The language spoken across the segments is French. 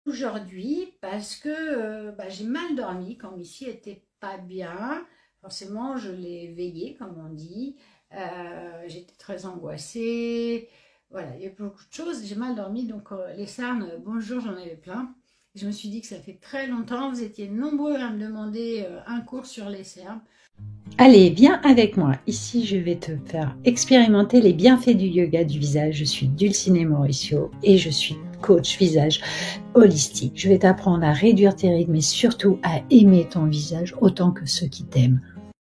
Aujourd'hui, parce que j'ai mal dormi quand Missy était pas bien. Forcément, je l'ai veillée, comme on dit. J'étais très angoissée. Voilà, il y a beaucoup de choses. J'ai mal dormi, donc les cernes, bonjour, j'en avais plein. Je me suis dit que ça fait très longtemps. Vous étiez nombreux à me demander un cours sur les cernes. Allez, viens avec moi. Ici, je vais te faire expérimenter les bienfaits du yoga du visage. Je suis Dulcinée Mauricio et je suis coach visage holistique. Je vais t'apprendre à réduire tes rides, mais surtout à aimer ton visage autant que ceux qui t'aiment.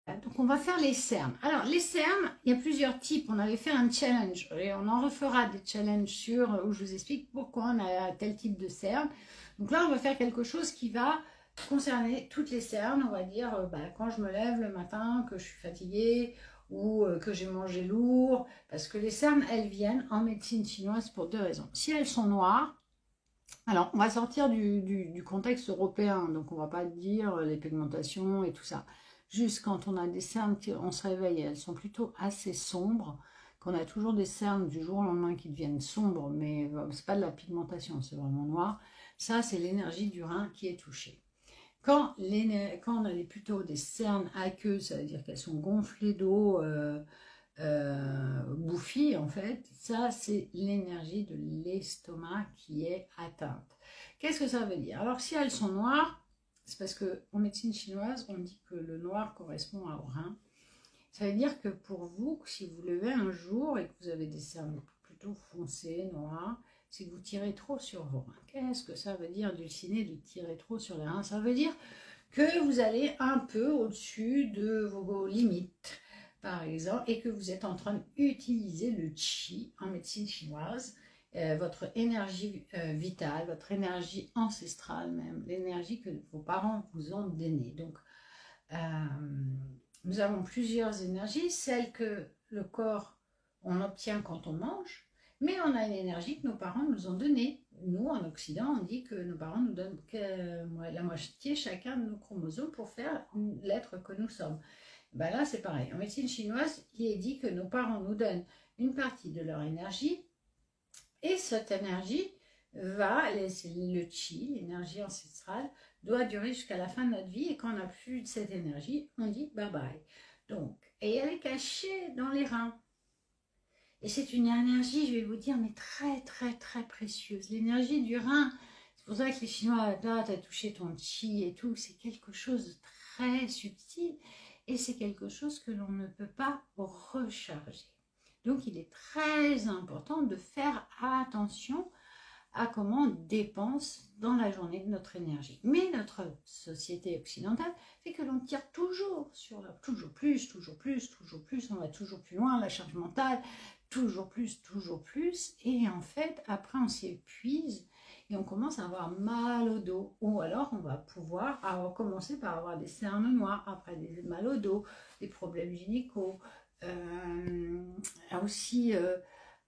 Donc on va faire les cernes. Alors les cernes, il y a plusieurs types. On avait fait un challenge et on en refera des challenges où je vous explique pourquoi on a tel type de cernes. Donc là on va faire quelque chose qui va concerner toutes les cernes. On va dire quand je me lève le matin, que je suis fatiguée ou que j'ai mangé lourd. Parce que les cernes, elles viennent en médecine chinoise pour deux raisons. Si elles sont noires, alors on va sortir du contexte européen. Donc on ne va pas dire les pigmentations et tout ça. Juste quand on a des cernes, on se réveille et elles sont plutôt assez sombres, qu'on a toujours des cernes du jour au lendemain qui deviennent sombres, mais c'est pas de la pigmentation, c'est vraiment noir. Ça, c'est l'énergie du rein qui est touchée. Quand on a plutôt des cernes aqueuses, ça veut dire qu'elles sont gonflées d'eau, bouffies en fait, ça c'est l'énergie de l'estomac qui est atteinte. Qu'est-ce que ça veut dire? Alors si elles sont noires, c'est parce qu'en médecine chinoise, on dit que le noir correspond au rein. Ça veut dire que pour vous, si vous levez un jour et que vous avez des cernes plutôt foncées, noires, c'est que vous tirez trop sur vos reins. Qu'est-ce que ça veut dire, Dulcinée, de tirer trop sur les reins? Ça veut dire que vous allez un peu au-dessus de vos limites, par exemple, et que vous êtes en train d'utiliser le qi en médecine chinoise, votre énergie vitale, votre énergie ancestrale même, l'énergie que vos parents vous ont donnée. Donc, euh, nous avons plusieurs énergies, celle que le corps, on obtient quand on mange, mais on a une énergie que nos parents nous ont donnée. Nous, en Occident, on dit que nos parents nous donnent la moitié chacun de nos chromosomes pour faire l'être que nous sommes. Ben là, c'est pareil. En médecine chinoise, il est dit que nos parents nous donnent une partie de leur énergie et cette énergie c'est le qi, l'énergie ancestrale, doit durer jusqu'à la fin de notre vie et quand on n'a plus de cette énergie, on dit bye bye. Donc, et elle est cachée dans les reins. Et c'est une énergie, je vais vous dire, mais très très très précieuse. L'énergie du rein, c'est pour ça que les Chinois, là, t'as touché ton qi et tout, c'est quelque chose de très subtil et c'est quelque chose que l'on ne peut pas recharger. Donc il est très important de faire attention à comment on dépense dans la journée notre énergie. Mais notre société occidentale fait que l'on tire toujours sur toujours plus, toujours plus, toujours plus, on va toujours plus loin, la charge mentale, toujours plus, et en fait, après on s'épuise et on commence à avoir mal au dos, ou alors on va pouvoir commencer par avoir des cernes noires, après des mal au dos, des problèmes gynéco, aussi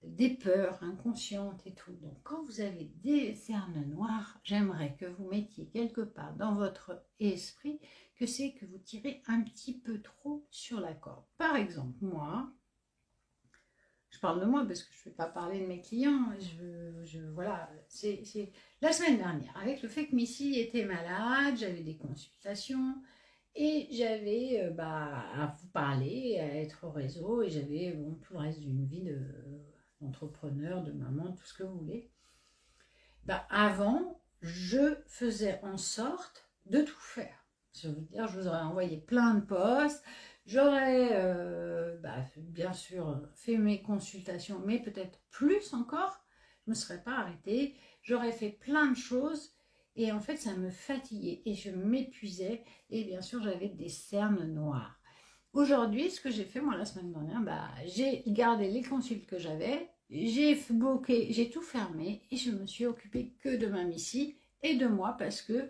des peurs inconscientes et tout. Donc quand vous avez des cernes noires, j'aimerais que vous mettiez quelque part dans votre esprit que c'est que vous tirez un petit peu trop sur la corde. Par exemple, moi, je parle de moi parce que je ne vais pas parler de mes clients. Voilà, c'est la semaine dernière, avec le fait que Missy était malade, j'avais des consultations et j'avais à vous parler, à être au réseau et j'avais tout le reste d'une vie d'entrepreneur, de maman, tout ce que vous voulez. Avant, je faisais en sorte de tout faire. Je veux dire, je vous aurais envoyé plein de posts, j'aurais bien sûr fait mes consultations, mais peut-être plus encore, je ne me serais pas arrêtée, j'aurais fait plein de choses et en fait ça me fatiguait et je m'épuisais et bien sûr j'avais des cernes noires. Aujourd'hui, ce que j'ai fait moi la semaine dernière, j'ai gardé les consultes que j'avais, j'ai bloqué, j'ai tout fermé et je me suis occupée que de ma Missy et de moi parce que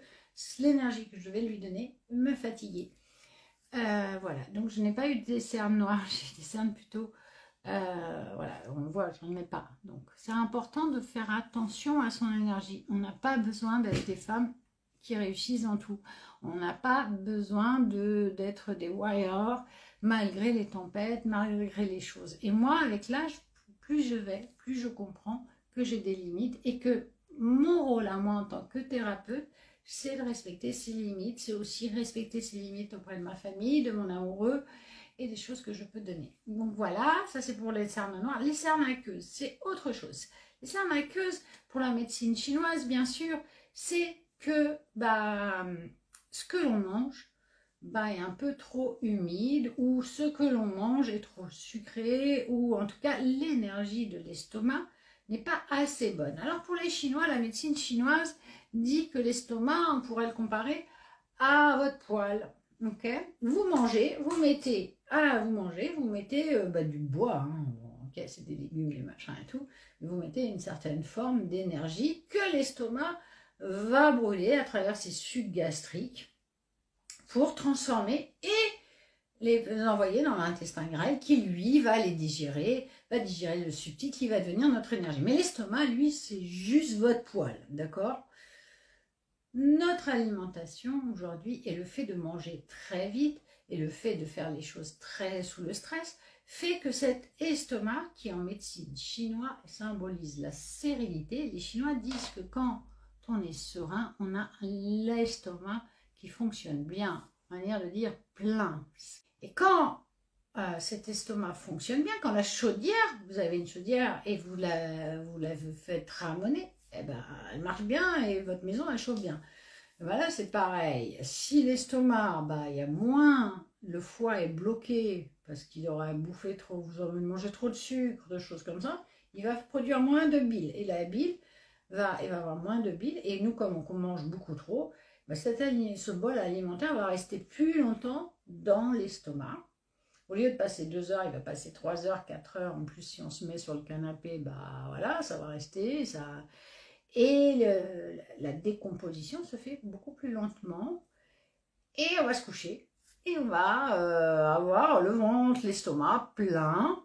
l'énergie que je devais lui donner me fatiguait. Voilà, donc je n'ai pas eu des cernes noires, j'ai des cernes plutôt, voilà, on voit, j'en ai pas. Donc c'est important de faire attention à son énergie. On n'a pas besoin d'être des femmes qui réussissent dans tout. On n'a pas besoin d'être des warriors malgré les tempêtes, malgré les choses. Et moi, avec l'âge, plus je vais, plus je comprends que j'ai des limites et que mon rôle à moi en tant que thérapeute, c'est de respecter ses limites, c'est aussi respecter ses limites auprès de ma famille, de mon amoureux et des choses que je peux donner. Donc voilà, ça c'est pour les cernes noires. Les cernes aqueuses, c'est autre chose. Les cernes aqueuses, pour la médecine chinoise, bien sûr, c'est que ce que l'on mange est un peu trop humide, ou ce que l'on mange est trop sucré, ou en tout cas l'énergie de l'estomac n'est pas assez bonne. Alors pour les Chinois, la médecine chinoise dit que l'estomac, on pourrait le comparer à votre poêle. Okay, vous mangez, vous mettez du bois, hein, ok, c'est des légumes, des machins et tout, vous mettez une certaine forme d'énergie que l'estomac va brûler à travers ses sucs gastriques pour transformer et les envoyer dans l'intestin grêle qui, lui, va les digérer, va digérer le subtil qui va devenir notre énergie. Mais l'estomac, lui, c'est juste votre poêle, d'accord? Notre alimentation aujourd'hui et le fait de manger très vite et le fait de faire les choses très sous le stress fait que cet estomac, qui en médecine chinoise symbolise la sérénité, les Chinois disent que quand on est serein, on a l'estomac qui fonctionne bien, manière de dire plein. Et quand cet estomac fonctionne bien, quand la chaudière, vous avez une chaudière et vous la faites ramonner, eh ben, elle marche bien et votre maison elle chauffe bien. Voilà, c'est pareil. Si l'estomac, il y a moins, le foie est bloqué parce qu'il aurait bouffé trop, vous aurez mangé trop de sucre, de choses comme ça, il va produire moins de bile. Et la bile il va avoir moins de bile. Et nous, comme on mange beaucoup trop, ce bol alimentaire va rester plus longtemps dans l'estomac. Au lieu de passer 2 heures, il va passer 3 heures, 4 heures. En plus, si on se met sur le canapé, voilà, ça va rester. Et la décomposition se fait beaucoup plus lentement. Et on va se coucher. Et on va avoir le ventre, l'estomac plein.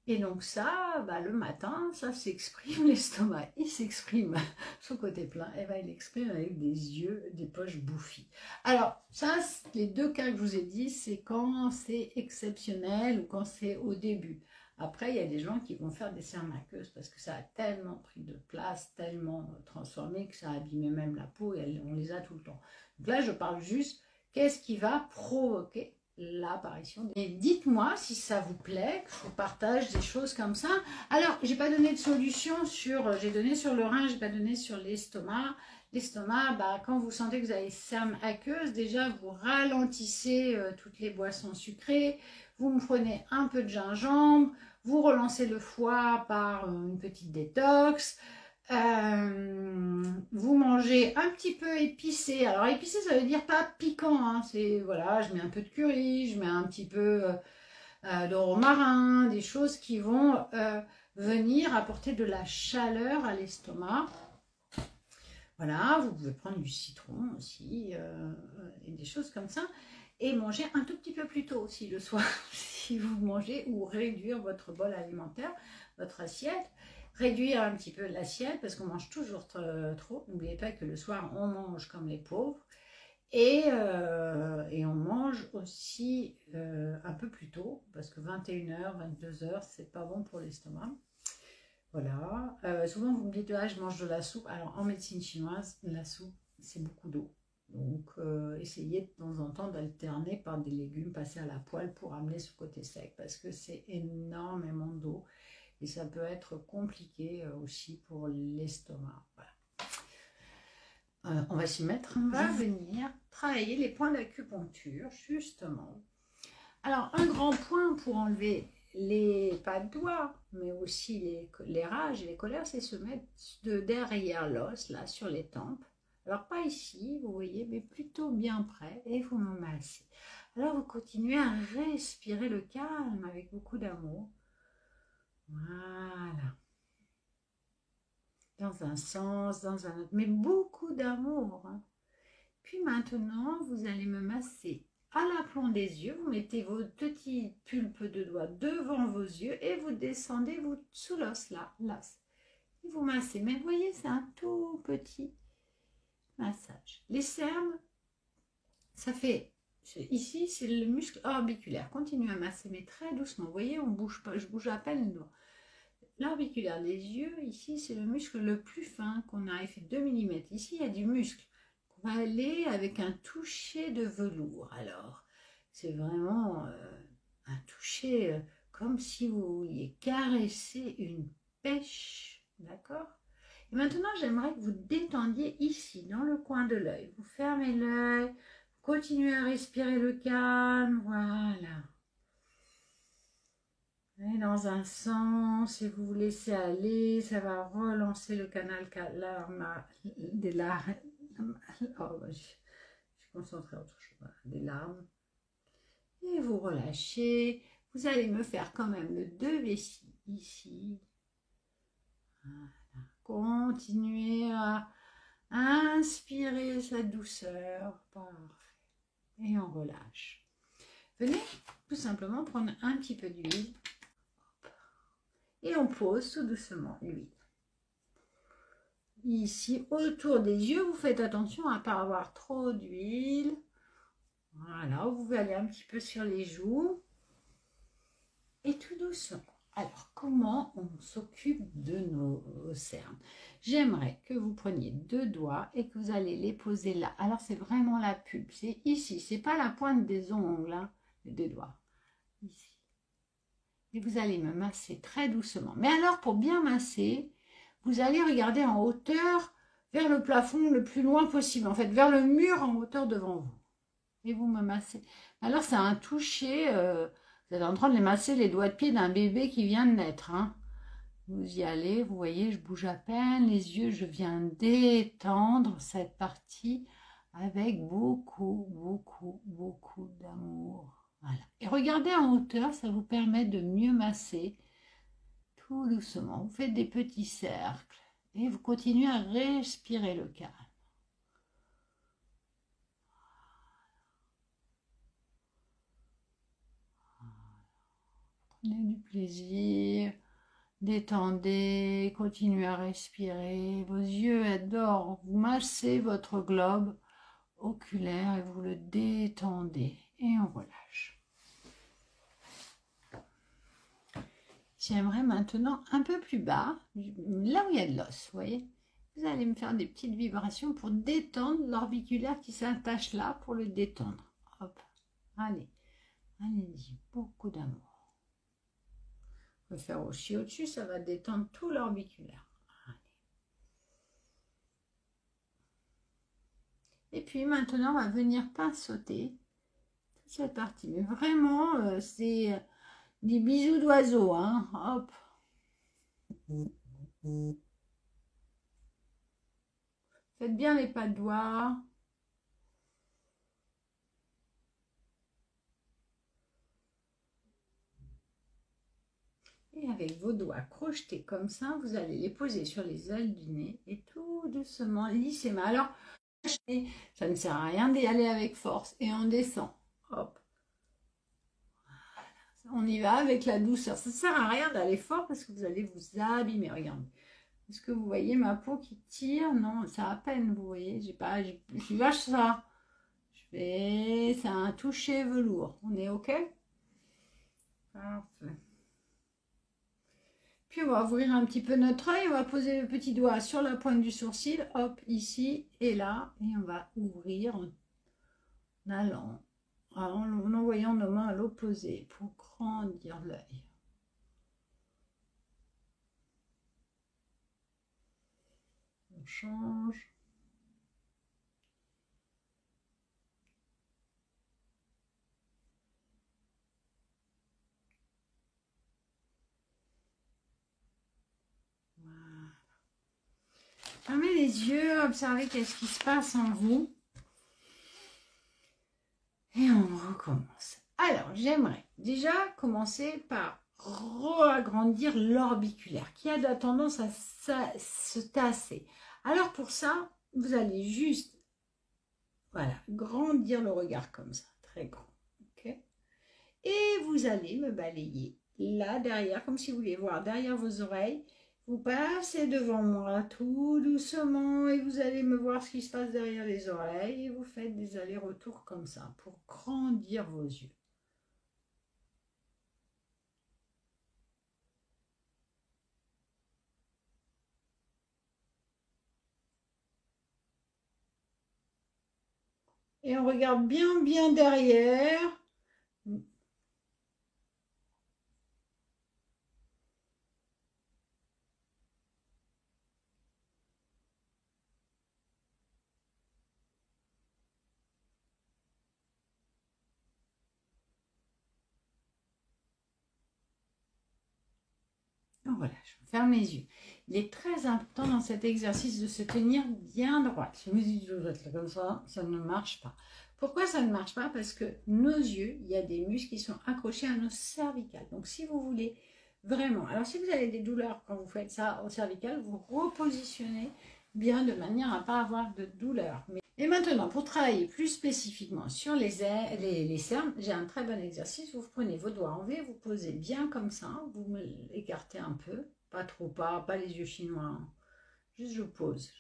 Et donc ça, le matin, ça s'exprime, l'estomac, il s'exprime son côté plein, et il l'exprime avec des yeux, des poches bouffies. Alors ça, les 2 cas que je vous ai dit, c'est quand c'est exceptionnel ou quand c'est au début. Après, il y a des gens qui vont faire des cernes aqueuses parce que ça a tellement pris de place, tellement transformé que ça a abîmé même la peau et on les a tout le temps. Donc là, je parle juste, qu'est-ce qui va provoquer l'apparition. Et dites-moi si ça vous plaît, que je vous partage des choses comme ça. Alors, j'ai pas donné de solution j'ai donné sur le rein, j'ai pas donné sur l'estomac. L'estomac, quand vous sentez que vous avez cernes aqueuses, déjà vous ralentissez toutes les boissons sucrées, vous me prenez un peu de gingembre, vous relancez le foie par une petite détox. Vous mangez un petit peu épicé. Alors épicé, ça veut dire pas piquant, hein. C'est voilà, je mets un peu de curry, je mets un petit peu de romarin, des choses qui vont venir apporter de la chaleur à l'estomac. Voilà, vous pouvez prendre du citron aussi et des choses comme ça. Et manger un tout petit peu plus tôt aussi le soir si vous mangez, ou réduire votre bol alimentaire, votre assiette. Réduire un petit peu l'assiette parce qu'on mange toujours trop. N'oubliez pas que le soir, on mange comme les pauvres. Et on mange aussi un peu plus tôt parce que 21h, 22h, c'est pas bon pour l'estomac. Voilà. Souvent, vous me dites, je mange de la soupe. Alors, en médecine chinoise, la soupe, c'est beaucoup d'eau. Donc, essayez de temps en temps d'alterner par des légumes passés à la poêle pour amener ce côté sec parce que c'est énormément d'eau. Et ça peut être compliqué aussi pour l'estomac. Voilà. On va s'y mettre. On va venir travailler les points d'acupuncture, justement. Alors, un grand point pour enlever pas de doigts, mais aussi les rages et les colères, c'est se mettre derrière l'os, là, sur les tempes. Alors, pas ici, vous voyez, mais plutôt bien près, et vous me massez. Alors, vous continuez à respirer le calme avec beaucoup d'amour. Voilà. Dans un sens, dans un autre, mais beaucoup d'amour. Hein. Puis maintenant, vous allez me masser à l'aplomb des yeux. Vous mettez vos petites pulpes de doigts devant vos yeux et vous descendez sous l'os, là, l'os. Et vous massez. Mais vous voyez, c'est un tout petit massage. Les cernes, ça fait... Ici, c'est le muscle orbiculaire. Continuez à masser, mais très doucement. Vous voyez, on bouge pas. Je bouge à peine le doigt. L'orbiculaire des yeux, ici, c'est le muscle le plus fin qu'on a. Il fait 2 mm. Ici, il y a du muscle. On va aller avec un toucher de velours. Alors, c'est vraiment un toucher comme si vous vouliez caresser une pêche. D'accord? Et maintenant, j'aimerais que vous détendiez ici, dans le coin de l'œil. Vous fermez l'œil, vous continuez à respirer le calme. Voilà. Et dans un sens, et vous vous laissez aller, ça va relancer le canal des larmes. Oh, je suis concentrée autre chose. Voilà, des larmes. Et vous relâchez. Vous allez me faire quand même le 2 vessis ici. Voilà. Continuez à inspirer sa douceur. Parfait. Et on relâche. Venez tout simplement prendre un petit peu d'huile. Et on pose tout doucement l'huile. Ici, autour des yeux, vous faites attention à ne pas avoir trop d'huile. Voilà, vous pouvez aller un petit peu sur les joues. Et tout doucement. Alors, comment on s'occupe de nos cernes? J'aimerais que vous preniez 2 doigts et que vous allez les poser là. Alors, c'est vraiment la pulpe. C'est ici, c'est pas la pointe des ongles, hein, les 2 doigts. Ici. Et vous allez me masser très doucement. Mais alors, pour bien masser, vous allez regarder en hauteur vers le plafond le plus loin possible. En fait, vers le mur en hauteur devant vous. Et vous me massez. Alors, c'est un toucher. Vous êtes en train de les masser les doigts de pied d'un bébé qui vient de naître. Hein. Vous y allez, vous voyez, je bouge à peine. Les yeux, je viens détendre cette partie avec beaucoup, beaucoup, beaucoup d'amour. Voilà. Et regardez en hauteur, ça vous permet de mieux masser tout doucement. Vous faites des petits cercles et vous continuez à respirer le calme. Prenez du plaisir, détendez, continuez à respirer. Vos yeux adorent, vous massez votre globe oculaire et vous le détendez et on relâche. J'aimerais maintenant un peu plus bas, là où il y a de l'os, vous voyez. Vous allez me faire des petites vibrations pour détendre l'orbiculaire qui s'attache là, pour le détendre. Hop, allez, allez-y, beaucoup d'amour. On peut faire aussi au-dessus, ça va détendre tout l'orbiculaire. Et puis maintenant, on va venir pinceauter toute cette partie. Mais vraiment, c'est des bisous d'oiseau, hein. Hop. Faites bien les pas de doigts. Et avec vos doigts crochetés comme ça, vous allez les poser sur les ailes du nez et tout doucement, lissément. Alors, ça ne sert à rien d'y aller avec force et on descend. Hop. On y va avec la douceur. Ça ne sert à rien d'aller fort parce que vous allez vous abîmer. Regardez. Est-ce que vous voyez ma peau qui tire? Non, ça à peine, vous voyez. Je vache ça. C'est un toucher velours. On est OK? Parfait. Puis on va ouvrir un petit peu notre œil. On va poser le petit doigt sur la pointe du sourcil. Hop, ici et là. Et on va ouvrir en allant. En envoyant nos mains à l'opposé pour grandir l'œil. On change. Voilà. Fermez les yeux, observez qu'est-ce qui se passe en vous. Et on recommence. Alors, j'aimerais déjà commencer par agrandir l'orbiculaire qui a tendance à se tasser. Alors pour ça, vous allez juste, voilà, grandir le regard comme ça, très grand. Okay, et vous allez me balayer là derrière, comme si vous vouliez voir derrière vos oreilles. Vous passez devant moi tout doucement et vous allez me voir ce qui se passe derrière les oreilles et vous faites des allers-retours comme ça pour grandir vos yeux. Et on regarde bien, bien derrière. Voilà, je ferme les yeux. Il est très important dans cet exercice de se tenir bien droit. Si vous me dites de être comme ça ne marche pas. Pourquoi ça ne marche pas? Parce que nos yeux, il y a des muscles qui sont accrochés à nos cervicales. Donc si vous voulez vraiment, alors si vous avez des douleurs quand vous faites ça au cervical, vous repositionnez bien de manière à ne pas avoir de douleur. Et maintenant, pour travailler plus spécifiquement sur les cernes, j'ai un très bon exercice. Vous prenez vos doigts en V, vous posez bien comme ça, vous me l'écartez un peu, pas trop, pas les yeux chinois, hein. Juste je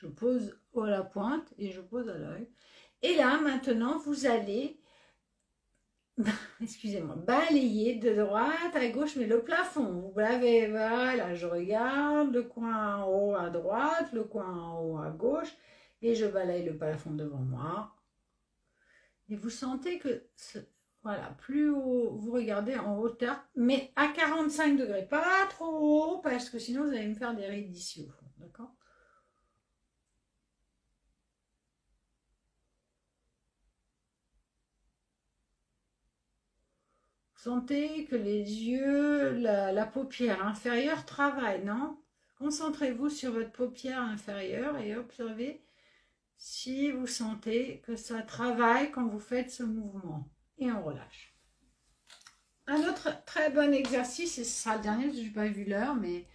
pose à la pointe et je pose à l'œil. Et là, maintenant, vous allez, excusez-moi, balayer de droite à gauche, mais le plafond, vous l'avez, voilà, je regarde le coin en haut à droite, le coin en haut à gauche, et je balaye le plafond devant moi. Et vous sentez que, voilà, plus haut, vous regardez en hauteur, mais à 45 degrés, pas trop haut, parce que sinon vous allez me faire des rides d'ici au fond, d'accord? Vous sentez que les yeux, la paupière inférieure travaille, non? Concentrez-vous sur votre paupière inférieure et observez si vous sentez que ça travaille quand vous faites ce mouvement. Et on relâche. Un autre très bon exercice, et ce sera le dernier, parce que je n'ai pas vu l'heure, mais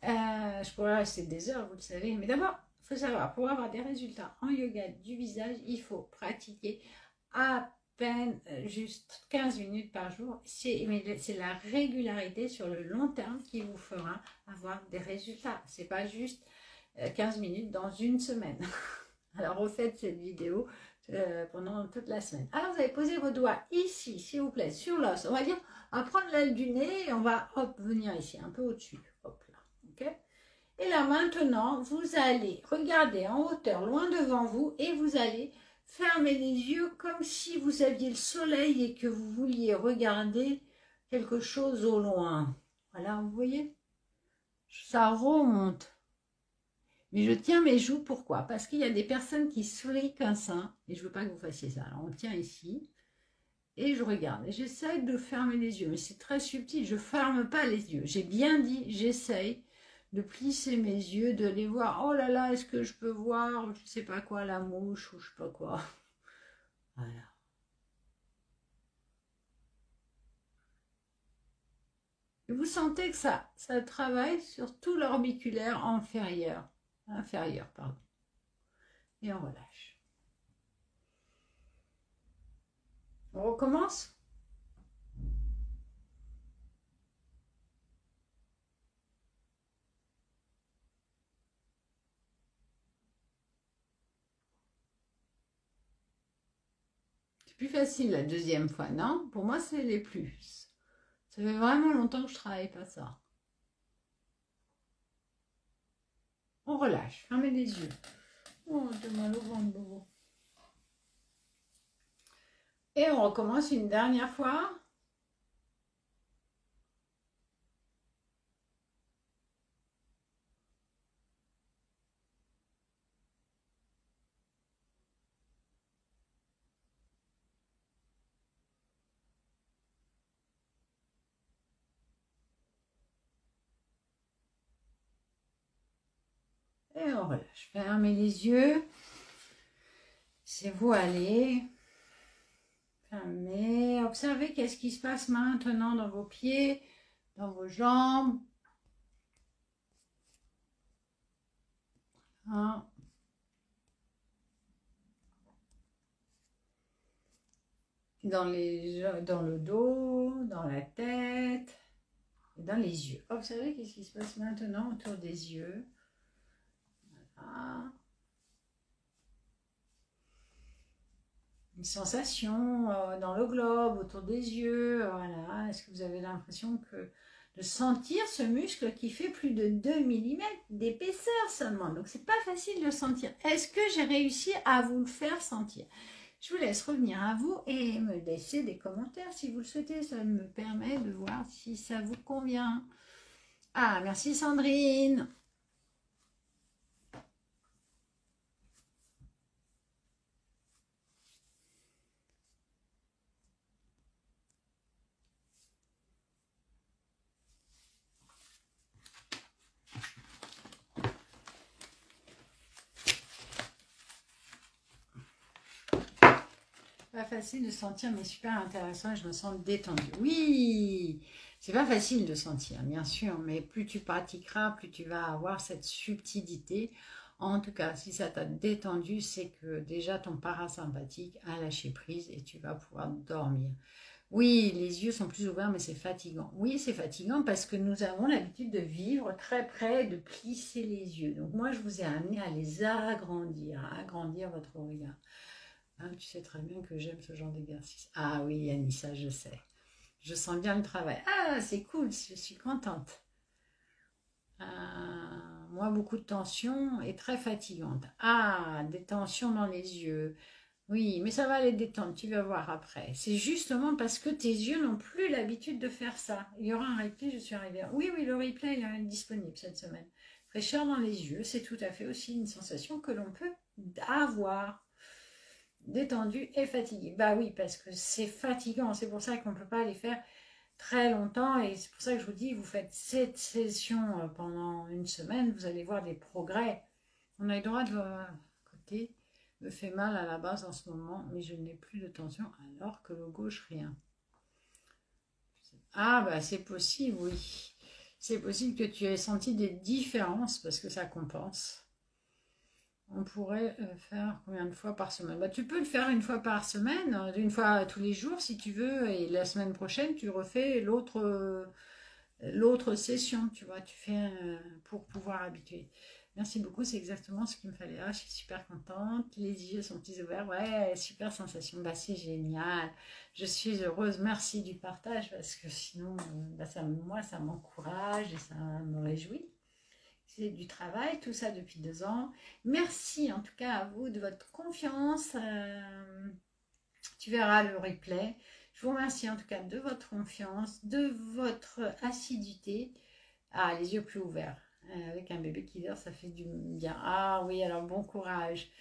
je pourrais rester des heures, vous le savez. Mais d'abord, il faut savoir, pour avoir des résultats en yoga du visage, il faut pratiquer à peine juste 15 minutes par jour. C'est la régularité sur le long terme qui vous fera avoir des résultats. Ce n'est pas juste 15 minutes dans une semaine. Alors refaites cette vidéo pendant toute la semaine. Alors vous allez poser vos doigts ici, s'il vous plaît, sur l'os. On va dire, on va prendre l'aile du nez et on va hop, venir ici, un peu au-dessus. Hop là, ok? Et là maintenant, vous allez regarder en hauteur, loin devant vous, et vous allez fermer les yeux comme si vous aviez le soleil et que vous vouliez regarder quelque chose au loin. Voilà, vous voyez? Ça remonte. Mais je tiens mes joues, pourquoi? Parce qu'il y a des personnes qui sourient comme ça, et je ne veux pas que vous fassiez ça. Alors on tient ici, et je regarde, et j'essaye de fermer les yeux, mais c'est très subtil, je ne ferme pas les yeux. J'ai bien dit, j'essaye de plisser mes yeux, de les voir. Oh là là, est-ce que je peux voir, je ne sais pas quoi, la mouche, ou je ne sais pas quoi. Voilà. Et vous sentez que ça travaille sur tout l'orbiculaire inférieur, pardon. Et on relâche. On recommence? C'est plus facile la deuxième fois, non? Pour moi, c'est les plus. Ça fait vraiment longtemps que je ne travaille pas ça. On relâche, fermez les yeux. Oh, j'ai mal au ventre, bobo. Et on recommence une dernière fois. Et on relâche. Fermez les yeux. C'est vous allez. Fermez. Observez qu'est-ce qui se passe maintenant dans vos pieds, dans vos jambes. Hein. Dans le dos, dans la tête, et dans les yeux. Observez qu'est-ce qui se passe maintenant autour des yeux. Voilà. Une sensation dans le globe, autour des yeux. Voilà. Est-ce que vous avez l'impression de sentir ce muscle qui fait plus de 2 mm d'épaisseur seulement? Donc, c'est pas facile de sentir. Est-ce que j'ai réussi à vous le faire sentir? Je vous laisse revenir à vous et me laisser des commentaires si vous le souhaitez. Ça me permet de voir si ça vous convient. Ah, merci Sandrine. Pas facile de sentir, mais super intéressant et je me sens détendue. Oui, c'est pas facile de sentir, bien sûr, mais plus tu pratiqueras, plus tu vas avoir cette subtilité. En tout cas, si ça t'a détendu, c'est que déjà ton parasympathique a lâché prise et tu vas pouvoir dormir. Oui, les yeux sont plus ouverts, mais c'est fatigant. Oui, c'est fatigant parce que nous avons l'habitude de vivre très près, de plisser les yeux. Donc moi, je vous ai amené à les agrandir, à agrandir votre regard. Ah, tu sais très bien que j'aime ce genre d'exercice. Ah oui, Anissa, je sais. Je sens bien le travail. Ah, c'est cool, je suis contente. Moi, beaucoup de tension et très fatigante. Ah, des tensions dans les yeux. Oui, mais ça va les détendre, tu vas voir après. C'est justement parce que tes yeux n'ont plus l'habitude de faire ça. Il y aura un replay, je suis arrivée. Oui, le replay il est disponible cette semaine. Fraîcheur dans les yeux, c'est tout à fait aussi une sensation que l'on peut avoir. Détendu et fatigué. Bah oui, parce que c'est fatigant, c'est pour ça qu'on ne peut pas les faire très longtemps et c'est pour ça que je vous dis, vous faites cette session pendant une semaine, vous allez voir des progrès. On a le droit de côté, me fait mal à la base en ce moment, mais je n'ai plus de tension alors que le gauche rien. Ah bah c'est possible, oui. C'est possible que tu aies senti des différences parce que ça compense. On pourrait faire combien de fois par semaine? Bah, tu peux le faire une fois par semaine, une fois tous les jours si tu veux, et la semaine prochaine, tu refais l'autre session, tu vois, tu fais pour pouvoir habituer. Merci beaucoup, c'est exactement ce qu'il me fallait. Ah, je suis super contente, les yeux sont petits ouverts, ouais, super sensation, bah c'est génial, je suis heureuse, merci du partage, parce que sinon, bah, moi, ça m'encourage et ça me réjouit. C'est du travail, tout ça depuis 2 ans. Merci en tout cas à vous de votre confiance. Tu verras le replay. Je vous remercie en tout cas de votre confiance, de votre assiduité. Ah, les yeux plus ouverts. Avec un bébé qui dort, ça fait du bien. Ah oui, alors bon courage.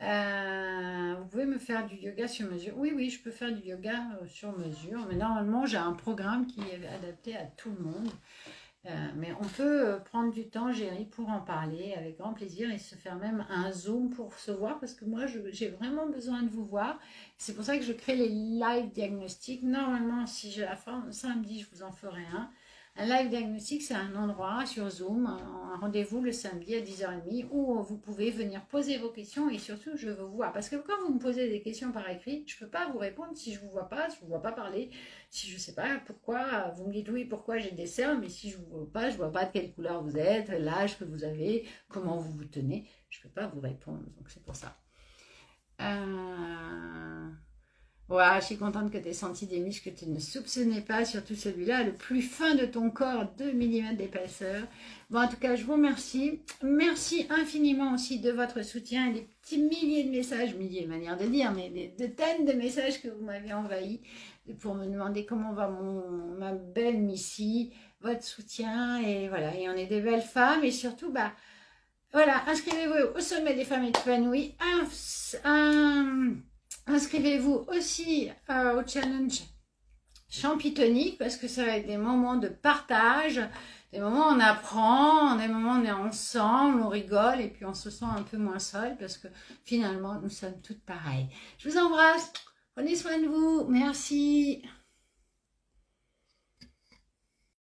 Vous pouvez me faire du yoga sur mesure. Oui, je peux faire du yoga sur mesure. Mais normalement, j'ai un programme qui est adapté à tout le monde. Mais on peut prendre du temps, Géry, pour en parler avec grand plaisir et se faire même un zoom pour se voir parce que moi, j'ai vraiment besoin de vous voir. C'est pour ça que je crée les live diagnostics. Normalement, si j'ai la forme, samedi, je vous en ferai un. Un live diagnostic, c'est un endroit sur Zoom, un rendez-vous le samedi à 10h30 où vous pouvez venir poser vos questions et surtout, je veux vous voir. Parce que quand vous me posez des questions par écrit, je ne peux pas vous répondre si je ne vous vois pas, si je ne vous vois pas parler, si je ne sais pas pourquoi, vous me dites oui, pourquoi j'ai des cernes, mais si je ne vous vois pas, je ne vois pas de quelle couleur vous êtes, l'âge que vous avez, comment vous vous tenez, je ne peux pas vous répondre, donc c'est pour ça. Voilà, je suis contente que tu aies senti des muscles que tu ne soupçonnais pas, surtout celui-là, le plus fin de ton corps, 2 mm d'épaisseur. Bon, en tout cas, je vous remercie. Merci infiniment aussi de votre soutien et des petits milliers de messages, milliers de manières de dire, mais des dizaines de messages que vous m'avez envahis pour me demander comment va ma belle Missy, votre soutien, et voilà, et on est des belles femmes, et surtout, bah, voilà, inscrivez-vous au sommet des femmes épanouies, inscrivez-vous aussi au challenge champitonique parce que ça va être des moments de partage, des moments où on apprend, des moments où on est ensemble, on rigole et puis on se sent un peu moins seul parce que finalement nous sommes toutes pareilles. Je vous embrasse, prenez soin de vous, merci.